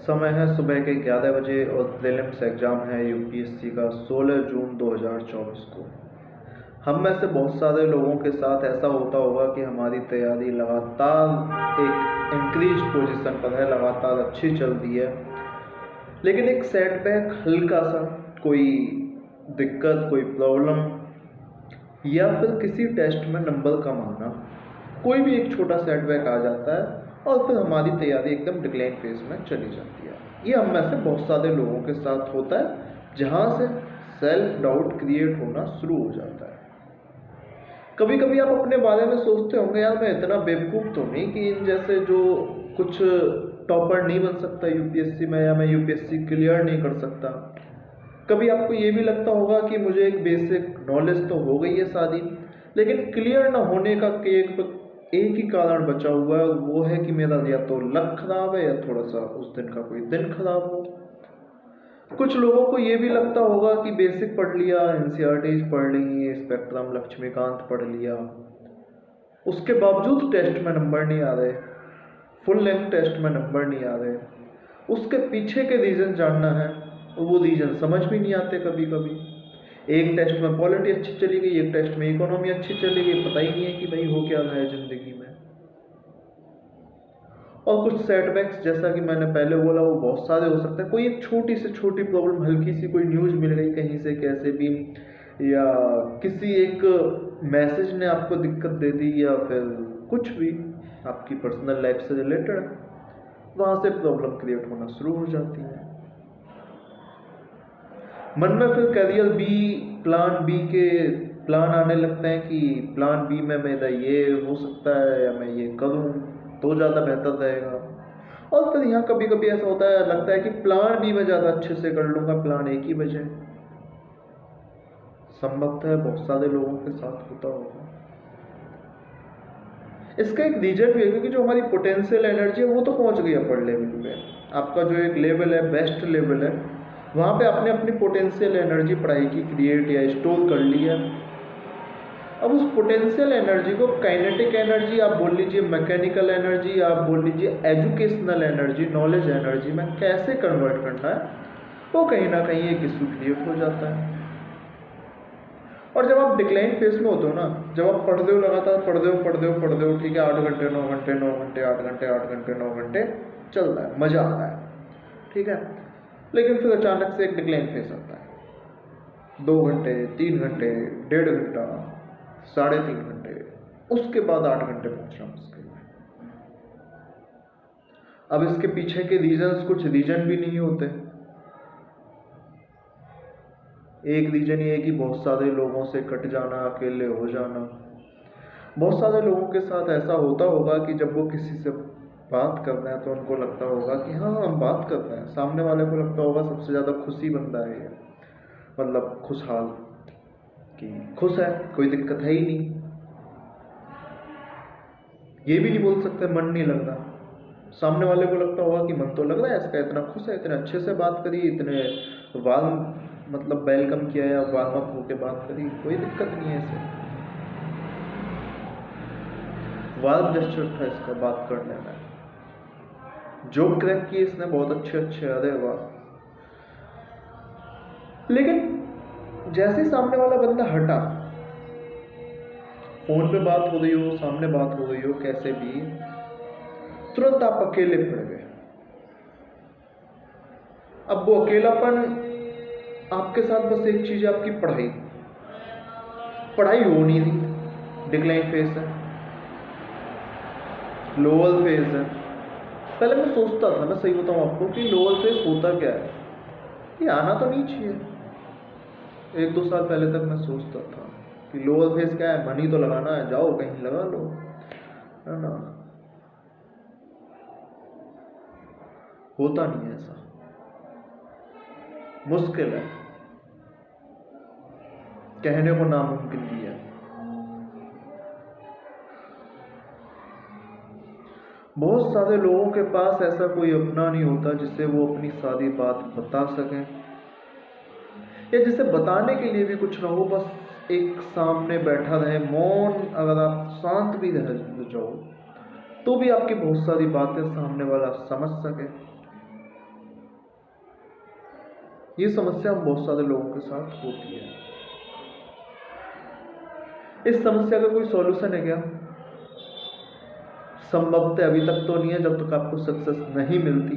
समय है सुबह के 11 बजे और प्रीलिम्स एग्ज़ाम है यूपीएससी का 16 जून 2024 को। हम में से बहुत सारे लोगों के साथ ऐसा होता होगा कि हमारी तैयारी लगातार एक इंक्रीज पोजीशन पर है, लगातार अच्छी चल रही है, लेकिन एक सेटबैक, हल्का सा कोई दिक्कत, कोई प्रॉब्लम या फिर किसी टेस्ट में नंबर कम आना, कोई भी एक छोटा सेटबैक आ जाता है और फिर हमारी तैयारी एकदम डिक्लाइन फेज में चली जाती है। ये हम में से बहुत सारे लोगों के साथ होता है, जहाँ से सेल्फ डाउट क्रिएट होना शुरू हो जाता है। कभी कभी आप अपने बारे में सोचते होंगे, यार मैं इतना बेवकूफ़ तो नहीं कि इन जैसे जो कुछ टॉपर नहीं बन सकता यूपीएससी में, या मैं यूपीएससी क्लियर नहीं कर सकता। कभी आपको ये भी लगता होगा कि मुझे एक बेसिक नॉलेज तो हो गई है सारी, लेकिन क्लियर ना होने का एक ही कारण बचा हुआ है, और वो है कि मेरा या तो लक खराब है या थोड़ा सा उस दिन का कोई दिन खराब हो। कुछ लोगों को ये भी लगता होगा कि बेसिक पढ़ लिया, एनसीईआरटीज पढ़ ली, स्पेक्ट्रम, लक्ष्मीकांत पढ़ लिया, उसके बावजूद टेस्ट में नंबर नहीं आ रहे, फुल लेंथ टेस्ट में नंबर नहीं आ रहे। उसके पीछे के रीज़न जानना है, और वो रीज़न समझ भी नहीं आते कभी कभी। एक टेस्ट में पॉलिटी अच्छी चली गई, एक टेस्ट में इकोनॉमी अच्छी चली गई, पता ही नहीं है कि भाई हो क्या रहा है ज़िंदगी में। और कुछ सेटबैक्स, जैसा कि मैंने पहले बोला, वो बहुत सारे हो सकते हैं। कोई एक छोटी से छोटी प्रॉब्लम, हल्की सी कोई न्यूज़ मिल गई कहीं से कैसे भी, या किसी एक मैसेज ने आपको दिक्कत दे दी, या फिर कुछ भी आपकी पर्सनल लाइफ से रिलेटेड है, वहाँ से प्रॉब्लम क्रिएट होना शुरू हो जाती है। मन में फिर करियर बी, प्लान बी के प्लान आने लगते हैं कि प्लान बी में मेरा ये हो सकता है, या मैं ये करूँ तो ज़्यादा बेहतर रहेगा। और फिर यहाँ कभी कभी ऐसा होता है, लगता है कि प्लान बी में ज़्यादा अच्छे से कर लूँगा प्लान ए की बजाय। संभवतः है बहुत सारे लोगों के साथ होता होगा। इसका एक रीजन भी है, क्योंकि जो हमारी पोटेंशियल एनर्जी है वो तो पहुंच गई अपर लेवल पे। आपका जो एक लेवल है, बेस्ट लेवल है, वहाँ पे आपने अपनी पोटेंशियल एनर्जी पढ़ाई की क्रिएट या स्टोर कर ली है। अब उस पोटेंशियल एनर्जी को काइनेटिक एनर्जी आप बोल लीजिए, मैकेनिकल एनर्जी आप बोल लीजिए, एजुकेशनल एनर्जी, नॉलेज एनर्जी में कैसे कन्वर्ट करना है, वो कहीं ना कहीं एक इशू क्रिएट हो जाता है। और जब आप डिक्लाइन फेज में होते हो ना, जब आप पढ़ रहे हो, लगातार पढ़ रहे हो, ठीक है, 8 घंटे 9 घंटे 9 घंटे 8 घंटे 8 घंटे 9 घंटे चल रहा है, मज़ा आ रहा है, ठीक है, लेकिन फिर अचानक से एक डिक्लाइन फेज आता है। 2 घंटे 3 घंटे 1.5 घंटा 3.5 घंटे, उसके बाद 8 घंटे पहुँचना मुश्किल है। अब इसके पीछे के रीजंस, कुछ रीजन भी नहीं होते। एक रीजन ये है कि बहुत सारे लोगों से कट जाना, अकेले हो जाना। बहुत सारे लोगों के साथ ऐसा होता होगा कि जब वो किसी से बात कर रहे हैं तो उनको लगता होगा कि हाँ हम बात कर रहे हैं, सामने वाले को लगता होगा सबसे ज़्यादा खुशी बंदा है ये, मतलब खुशहाल, कि खुश है, कोई दिक्कत है ही नहीं। ये भी नहीं बोल सकते मन नहीं लग रहा। सामने वाले को लगता होगा कि मन तो लग रहा है इसका, इतना खुश है, इतने अच्छे से बात करी, इतने वार्म, मतलब वेलकम किया या वार्म अप होके बात करी, कोई दिक्कत नहीं है इसे। वार्म जेस्चर था इसका बात करने में, जो क्रैक किए इसने बहुत अच्छे अच्छे, अरे वाह। लेकिन जैसे सामने वाला बंदा हटा, फोन पे बात हो रही हो, सामने बात हो रही हो, कैसे भी, तुरंत आप अकेले पड़ गए। अब वो अकेलापन, आपके साथ बस एक चीज है, आपकी पढ़ाई। पढ़ाई हो नहीं रही, डिक्लाइन फेज है, लोअर फेज है। पहले मैं सोचता था, मैं सही बताऊं आपको, कि लोअर फेज होता क्या है, ये आना तो नहीं चाहिए। 1-2 साल पहले तक मैं सोचता था कि लोअर फेज क्या है, मनी तो लगाना है, जाओ कहीं लगा लो, है ना। होता नहीं है ऐसा, मुश्किल है, कहने को नामुमकिन भी है। बहुत सारे लोगों के पास ऐसा कोई अपना नहीं होता जिससे वो अपनी सारी बात बता सकें, या जिसे बताने के लिए भी कुछ ना हो, बस एक सामने बैठा रहे, मौन। अगर आप शांत भी रह जाओ तो भी आपकी बहुत सारी बातें सामने वाला समझ सके। ये समस्या बहुत सारे लोगों के साथ होती है। इस समस्या का कोई सॉल्यूशन है क्या? संभवतः अभी तक तो नहीं है, जब तक आपको सक्सेस नहीं मिलती।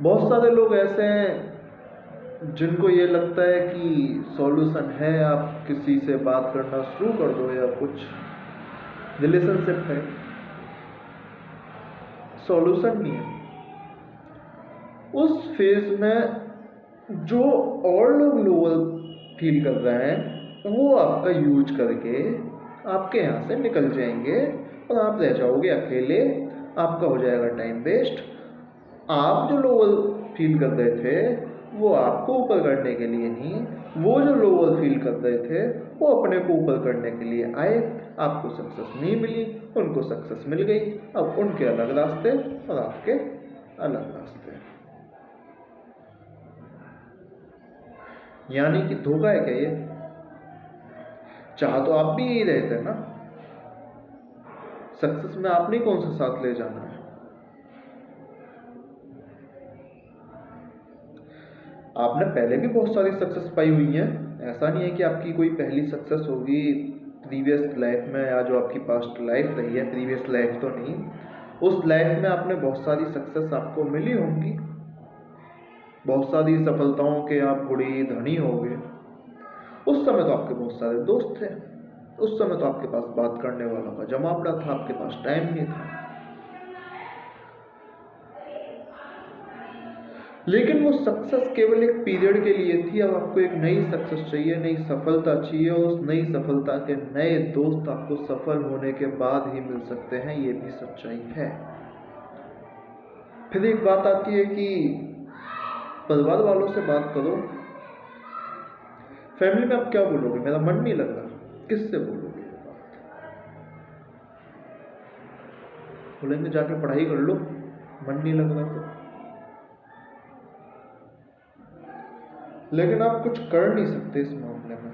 बहुत सारे लोग ऐसे हैं जिनको ये लगता है कि सॉल्यूशन है, आप किसी से बात करना शुरू कर दो या कुछ रिलेशनशिप है। सॉल्यूशन नहीं है। उस फेज में जो और लोग लोअर फील कर रहे हैं वो आपका यूज करके आपके यहाँ से निकल जाएंगे और आप रह जाओगे अकेले। आपका हो जाएगा टाइम वेस्ट। आप जो लोअर फील कर रहे थे वो आपको ऊपर करने के लिए नहीं, वो जो लोअर फील कर रहे थे वो अपने को ऊपर करने के लिए आए। आपको सक्सेस नहीं मिली, उनको सक्सेस मिल गई। अब उनके अलग रास्ते और आपके अलग रास्ते। यानी कि धोखा है क्या ये? चाह तो आप भी यही रहे थे ना। सक्सेस में आपने कौन सा साथ ले जाना है? आपने पहले भी बहुत सारी सक्सेस पाई हुई है। ऐसा नहीं है कि आपकी कोई पहली सक्सेस होगी प्रीवियस लाइफ में, या जो आपकी पास्ट लाइफ रही है, प्रीवियस लाइफ तो नहीं, उस लाइफ में आपने बहुत सारी सक्सेस आपको मिली होंगी, बहुत सारी सफलताओं के आप बड़ी धनी हो गए। उस समय तो आपके बहुत सारे दोस्त थे, उस समय तो आपके पास बात करने वालों का जमावड़ा था, आपके पास टाइम नहीं था। लेकिन वो सक्सेस केवल एक पीरियड के लिए थी। अब आपको एक नई सक्सेस चाहिए, नई सफलता चाहिए, और उस नई सफलता के नए दोस्त आपको सफल होने के बाद ही मिल सकते हैं। ये भी सच्चाई है। फिर एक बात आती है कि परिवार वालों से बात करो। फैमिली में आप क्या बोलोगे? मेरा मन नहीं लग रहा। किससे बोलोगे? बोलेंगे जाके पढ़ाई कर लो, मन नहीं लग रहा तो। लेकिन आप कुछ कर नहीं सकते इस मामले में।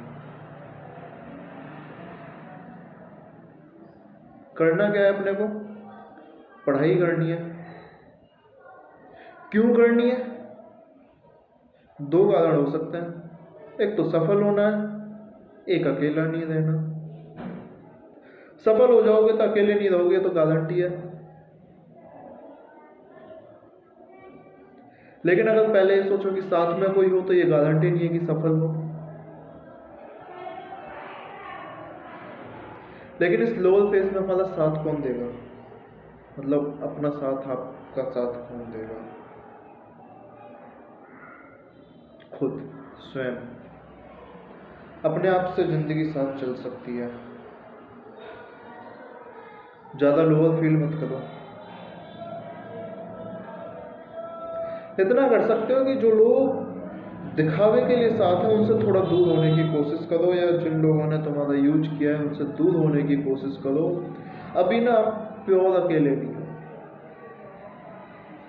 करना क्या है अपने को? पढ़ाई करनी है। क्यों करनी है? दो कारण हो सकते हैं। एक तो सफल होना है, एक अकेला नहीं रहना। सफल हो जाओगे तो अकेले नहीं रहोगे, तो गारंटी है। लेकिन अगर पहले ये सोचो कि साथ में कोई हो, तो ये गारंटी नहीं है कि सफल हो। लेकिन इस लोअर फेज में हमारा साथ कौन देगा? मतलब अपना साथ, आपका साथ कौन देगा? खुद, स्वयं। अपने आप से जिंदगी साथ चल सकती है। ज्यादा लोअर फील मत करो। इतना कर सकते हो कि जो लोग दिखावे के लिए साथ हैं उनसे थोड़ा दूर होने की कोशिश करो, या जिन लोगों ने तुम्हारा यूज किया है उनसे दूर होने की कोशिश करो। अभी ना आप प्योर अकेले नहीं हो।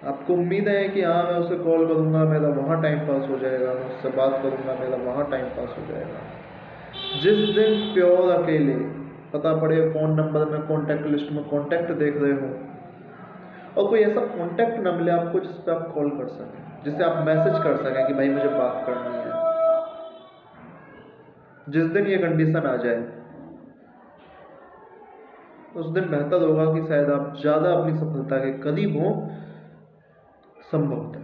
आपको उम्मीद है कि हाँ मैं उसे कॉल करूंगा, मेरा वहाँ टाइम पास हो जाएगा, मैं उससे बात करूंगा, मेरा वहाँ टाइम पास हो जाएगा। जिस दिन प्योर अकेले, पता पड़े फ़ोन नंबर में कॉन्टैक्ट लिस्ट में कॉन्टैक्ट देख रहे हो और कोई ऐसा कॉन्टैक्ट न मिले आपको जिस पर आप कॉल कर सकें, जिससे आप मैसेज कर सकें कि भाई मुझे बात करनी है, जिस दिन ये कंडीशन आ जाए उस दिन बेहतर होगा कि शायद आप ज़्यादा अपनी सफलता के करीब हों। संभवतः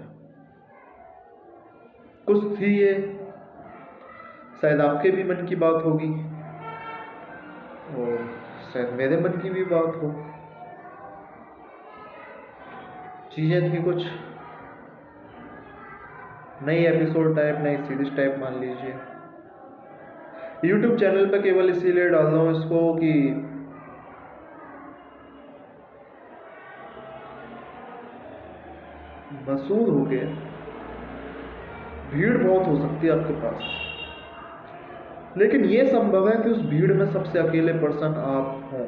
कुछ थी ये, शायद आपके भी मन की बात होगी और शायद मेरे मन की भी बात हो। चीज़ें थी कुछ नई एपिसोड टाइप, नई सीरीज टाइप मान लीजिए। YouTube चैनल पे केवल इसीलिए डाल रहा हूँ इसको कि मशहूर हो गए, भीड़ बहुत हो सकती है आपके पास, लेकिन ये संभव है कि उस भीड़ में सबसे अकेले पर्सन आप हों।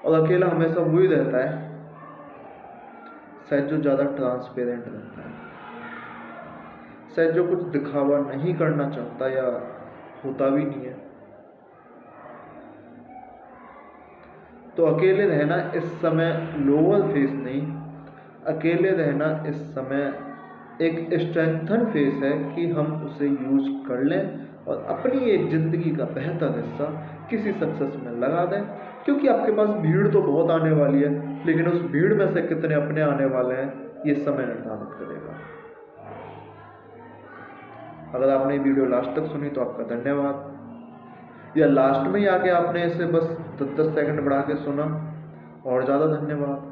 और अकेला हमेशा वही रहता है शायद जो ज़्यादा ट्रांसपेरेंट रहता है, शायद जो कुछ दिखावा नहीं करना चाहता या होता भी नहीं है। तो अकेले रहना इस समय लोअर फेस नहीं, अकेले रहना इस समय एक स्ट्रेंथन फेस है कि हम उसे यूज कर लें और अपनी एक ज़िंदगी का बेहतर हिस्सा किसी सक्सेस में लगा दें। क्योंकि आपके पास भीड़ तो बहुत आने वाली है, लेकिन उस भीड़ में से कितने अपने आने वाले हैं ये समय निर्धारित करेगा। अगर आपने वीडियो लास्ट तक सुनी तो आपका धन्यवाद, या लास्ट में ही आके आपने इसे बस 10 सेकंड बढ़ा के सुना, और ज़्यादा धन्यवाद।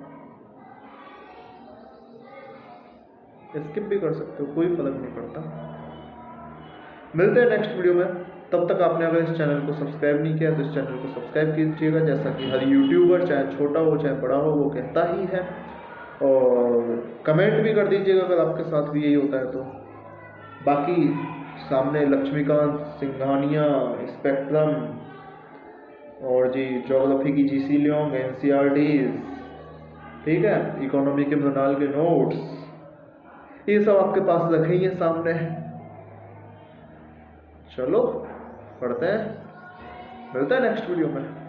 स्किप भी कर सकते हो, कोई फर्क नहीं पड़ता। मिलते हैं नेक्स्ट वीडियो में। तब तक आपने अगर इस चैनल को सब्सक्राइब नहीं किया तो इस चैनल को सब्सक्राइब कीजिएगा, जैसा कि हर यूट्यूबर चाहे छोटा हो चाहे बड़ा हो वो कहता ही है। और कमेंट भी कर दीजिएगा अगर आपके साथ भी यही होता है तो। बाकी सामने लक्ष्मीकांत, सिंघानिया, स्पेक्ट्रम और जी ज्योग्राफी की जीसी लियोंग, एनसीईआरटीज, ठीक है, इकोनॉमी के मृणाल के नोट्स, ये सब आपके पास रखे ही है सामने। चलो पढ़ते हैं, मिलता है नेक्स्ट वीडियो में।